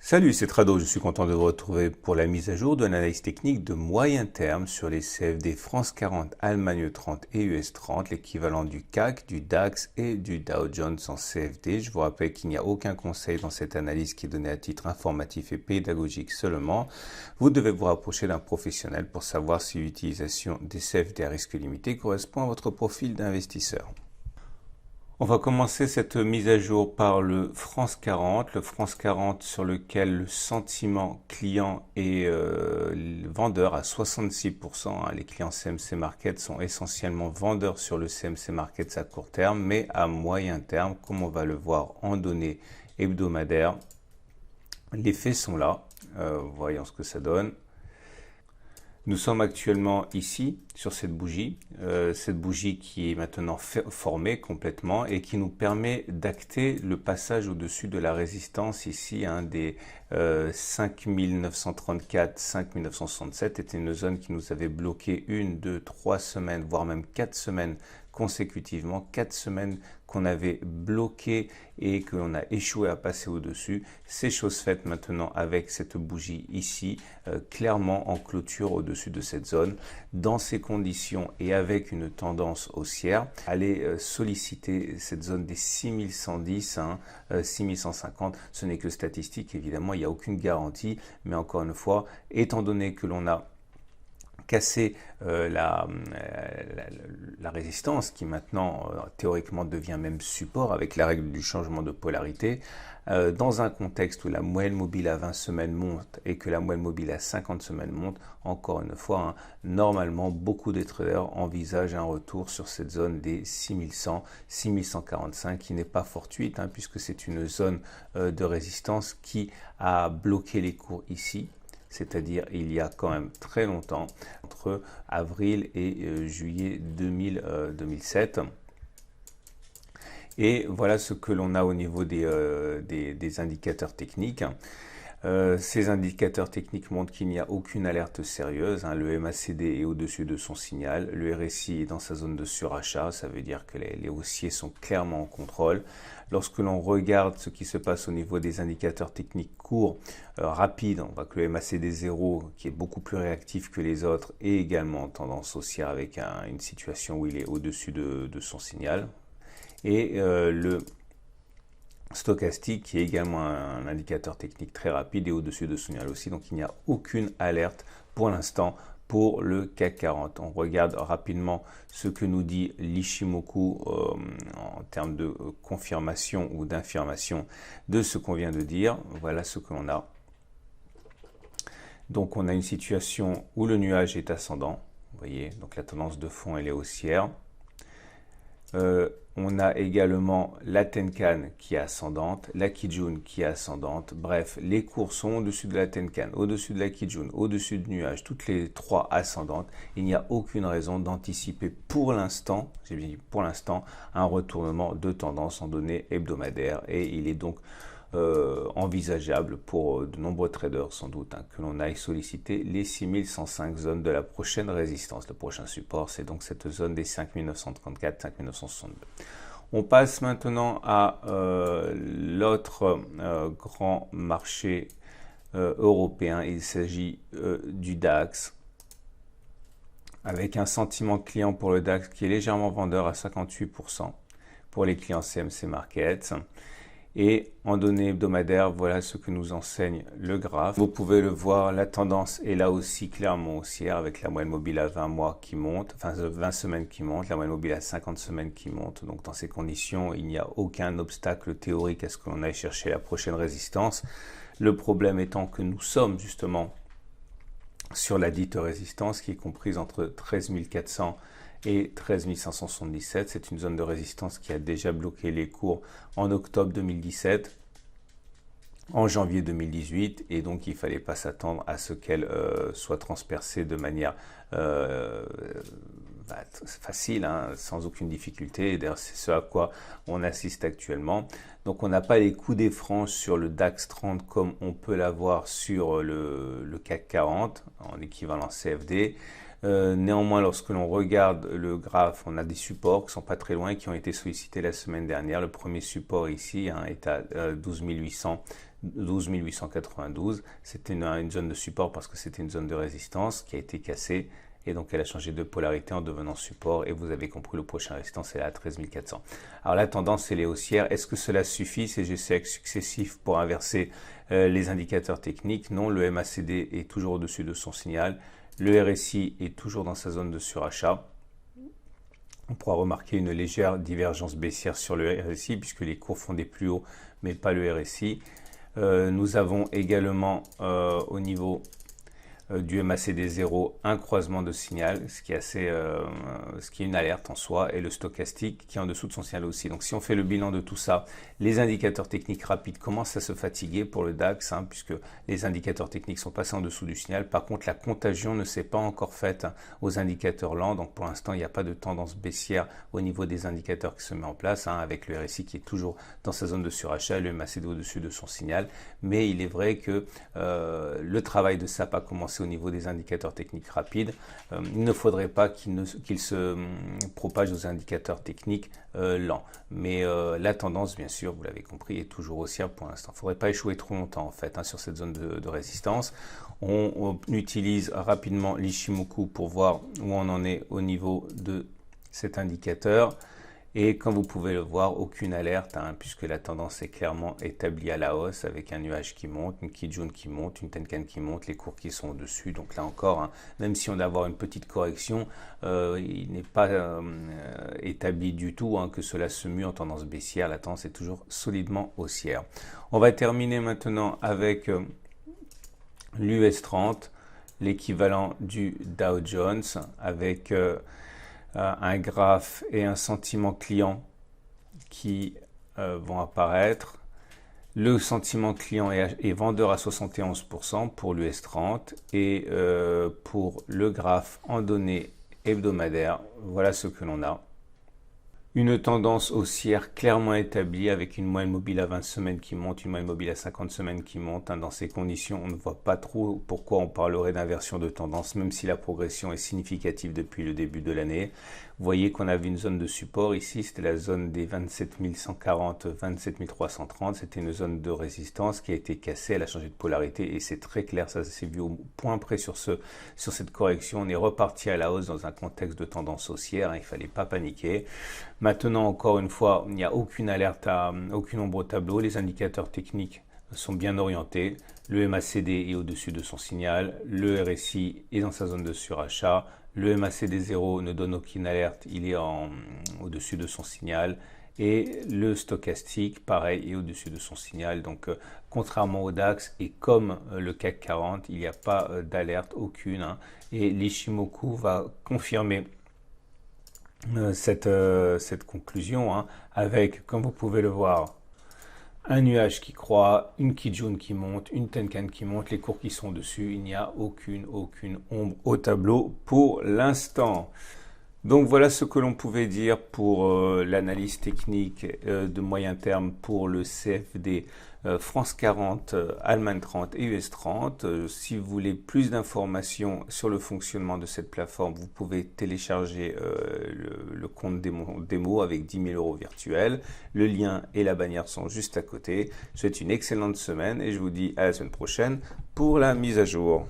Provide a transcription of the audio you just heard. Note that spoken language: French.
Salut, c'est Trado, je suis content de vous retrouver pour la mise à jour de l'analyse technique de moyen terme sur les CFD France 40, Allemagne 30 et US 30, l'équivalent du CAC, du DAX et du Dow Jones en CFD. Je vous rappelle qu'il n'y a aucun conseil dans cette analyse qui est donnée à titre informatif et pédagogique seulement. Vous devez vous rapprocher d'un professionnel pour savoir si l'utilisation des CFD à risque limité correspond à votre profil d'investisseur. On va commencer cette mise à jour par le France 40 sur lequel le sentiment client est vendeur à 66%. Les clients CMC Markets sont essentiellement vendeurs sur le CMC Markets à court terme, mais à moyen terme, comme on va le voir en données hebdomadaires, les faits sont là. Voyons ce que ça donne. Nous sommes actuellement ici sur cette bougie qui est maintenant formée complètement et qui nous permet d'acter le passage au-dessus de la résistance ici, des 5934, 5967 était une zone qui nous avait bloqué 1, 2, 3 semaines, voire même 4 semaines consécutivement, 4 semaines qu'on avait bloqué et que l'on a échoué à passer au-dessus. C'est chose faite maintenant avec cette bougie ici, clairement en clôture au-dessus de cette zone. Dans ces conditions et avec une tendance haussière, allez solliciter cette zone des 6110, 6150. Ce n'est que statistique, évidemment, il n'y a aucune garantie, mais encore une fois, étant donné que l'on a casser la résistance qui maintenant théoriquement devient même support avec la règle du changement de polarité, dans un contexte où la moyenne mobile à 20 semaines monte et que la moyenne mobile à 50 semaines monte, encore une fois, normalement beaucoup de traders envisagent un retour sur cette zone des 6100, 6145 qui n'est pas fortuite puisque c'est une zone de résistance qui a bloqué les cours ici. C'est-à-dire il y a quand même très longtemps, entre avril et juillet 2007. Et voilà ce que l'on a au niveau des indicateurs techniques. Ces indicateurs techniques montrent qu'il n'y a aucune alerte sérieuse. Le MACD est au-dessus de son signal. Le RSI est dans sa zone de surachat. Ça veut dire que les haussiers sont clairement en contrôle. Lorsque l'on regarde ce qui se passe au niveau des indicateurs techniques courts, rapides, on voit que le MACD 0, qui est beaucoup plus réactif que les autres, est également en tendance haussière avec une situation où il est au-dessus de son signal. Et le stochastique, qui est également un indicateur technique très rapide et au-dessus de son signal aussi. Donc il n'y a aucune alerte pour l'instant pour le CAC 40. On regarde rapidement ce que nous dit l'Ishimoku en termes de confirmation ou d'infirmation de ce qu'on vient de dire. Voilà ce que l'on a. Donc on a une situation où le nuage est ascendant. Vous voyez, donc la tendance de fond elle est haussière. On a également la Tenkan qui est ascendante, la Kijun qui est ascendante. Bref, les cours sont au-dessus de la Tenkan, au-dessus de la Kijun, au-dessus du nuage, toutes les trois ascendantes. Il n'y a aucune raison d'anticiper pour l'instant, j'ai bien dit pour l'instant, un retournement de tendance en données hebdomadaires. Et il est donc envisageable pour de nombreux traders sans doute que l'on aille solliciter les 6105 zones de la prochaine résistance. Le prochain support, c'est donc cette zone des 5934, 5962. On passe maintenant à l'autre grand marché européen. Il s'agit du DAX, avec un sentiment client pour le DAX qui est légèrement vendeur à 58% pour les clients CMC Markets. Et en données hebdomadaires, voilà ce que nous enseigne le graphe. Vous pouvez le voir, la tendance est là aussi clairement haussière avec la moyenne mobile à 20 mois qui monte, enfin 20 semaines qui monte, la moyenne mobile à 50 semaines qui monte. Donc dans ces conditions, il n'y a aucun obstacle théorique à ce que l'on aille chercher la prochaine résistance. Le problème étant que nous sommes justement sur la dite résistance qui est comprise entre 13 400 et 13 577. C'est une zone de résistance qui a déjà bloqué les cours en octobre 2017, en janvier 2018, et donc il ne fallait pas s'attendre à ce qu'elle soit transpercée de manière facile, sans aucune difficulté. Et d'ailleurs, c'est ce à quoi on assiste actuellement. Donc on n'a pas les coups des franges sur le DAX 30 comme on peut l'avoir sur le CAC 40 en équivalent CFD. Néanmoins, lorsque l'on regarde le graphe, on a des supports qui sont pas très loin, qui ont été sollicités la semaine dernière. Le premier support ici est à 12 892. C'était une zone de support parce que c'était une zone de résistance qui a été cassée. Et donc, elle a changé de polarité en devenant support. Et vous avez compris, le prochain résistance est là à 13 400. Alors, la tendance, elle est haussière. Est-ce que cela suffit, ces GCX successifs, pour inverser les indicateurs techniques? Non, le MACD est toujours au-dessus de son signal. Le RSI est toujours dans sa zone de surachat. On pourra remarquer une légère divergence baissière sur le RSI, puisque les cours font des plus hauts, mais pas le RSI. Nous avons également au niveau du MACD 0 un croisement de signal, ce qui est une alerte en soi, et le stochastique qui est en dessous de son signal aussi. Donc si on fait le bilan de tout ça, les indicateurs techniques rapides commencent à se fatiguer pour le DAX, puisque les indicateurs techniques sont passés en dessous du signal. Par contre, la contagion ne s'est pas encore faite aux indicateurs lents, donc pour l'instant il n'y a pas de tendance baissière au niveau des indicateurs qui se met en place, avec le RSI qui est toujours dans sa zone de surachat, le MACD au-dessus de son signal. Mais il est vrai que le travail de SAP a commencé au niveau des indicateurs techniques rapides. Il ne faudrait pas qu'il se propage aux indicateurs techniques lents. Mais la tendance, bien sûr, vous l'avez compris, est toujours haussière pour l'instant. Il ne faudrait pas échouer trop longtemps en fait sur cette zone de résistance. On utilise rapidement l'Ichimoku pour voir où on en est au niveau de cet indicateur. Et comme vous pouvez le voir, aucune alerte, puisque la tendance est clairement établie à la hausse avec un nuage qui monte, une Kijun qui monte, une Tenkan qui monte, les cours qui sont au-dessus. Donc là encore, même si on doit avoir une petite correction, il n'est pas établi du tout que cela se mue en tendance baissière. La tendance est toujours solidement haussière. On va terminer maintenant avec l'US 30, l'équivalent du Dow Jones, avec un graphe et un sentiment client qui vont apparaître. Le sentiment client est vendeur à 71% pour l'US 30 et pour le graphe en données hebdomadaires, voilà ce que l'on a. Une tendance haussière clairement établie avec une moyenne mobile à 20 semaines qui monte, une moyenne mobile à 50 semaines qui monte. Dans ces conditions, on ne voit pas trop pourquoi on parlerait d'inversion de tendance, même si la progression est significative depuis le début de l'année. Vous voyez qu'on avait une zone de support ici, c'était la zone des 27 140, 27 330. C'était une zone de résistance qui a été cassée, elle a changé de polarité et c'est très clair, ça s'est vu au point près sur cette correction. On est reparti à la hausse dans un contexte de tendance haussière, il ne fallait pas paniquer. Maintenant, encore une fois, il n'y a aucune alerte, aucune ombre au tableau. Les indicateurs techniques sont bien orientés. Le MACD est au-dessus de son signal. Le RSI est dans sa zone de surachat. Le MACD 0 ne donne aucune alerte. Il est au-dessus de son signal. Et le stochastique, pareil, est au-dessus de son signal. Donc, contrairement au DAX et comme le CAC 40, il n'y a pas d'alerte aucune. Et l'Ichimoku va confirmer cette conclusion avec, comme vous pouvez le voir, un nuage qui croît, une Kijun qui monte, une Tenkan qui monte, les cours qui sont dessus. Il n'y a aucune ombre au tableau pour l'instant. Donc voilà ce que l'on pouvait dire pour l'analyse technique de moyen terme pour le CFD France 40, Allemagne 30 et US 30. Si vous voulez plus d'informations sur le fonctionnement de cette plateforme, vous pouvez télécharger le compte démo avec 10 000 € virtuels. Le lien et la bannière sont juste à côté. Je vous souhaite une excellente semaine et je vous dis à la semaine prochaine pour la mise à jour.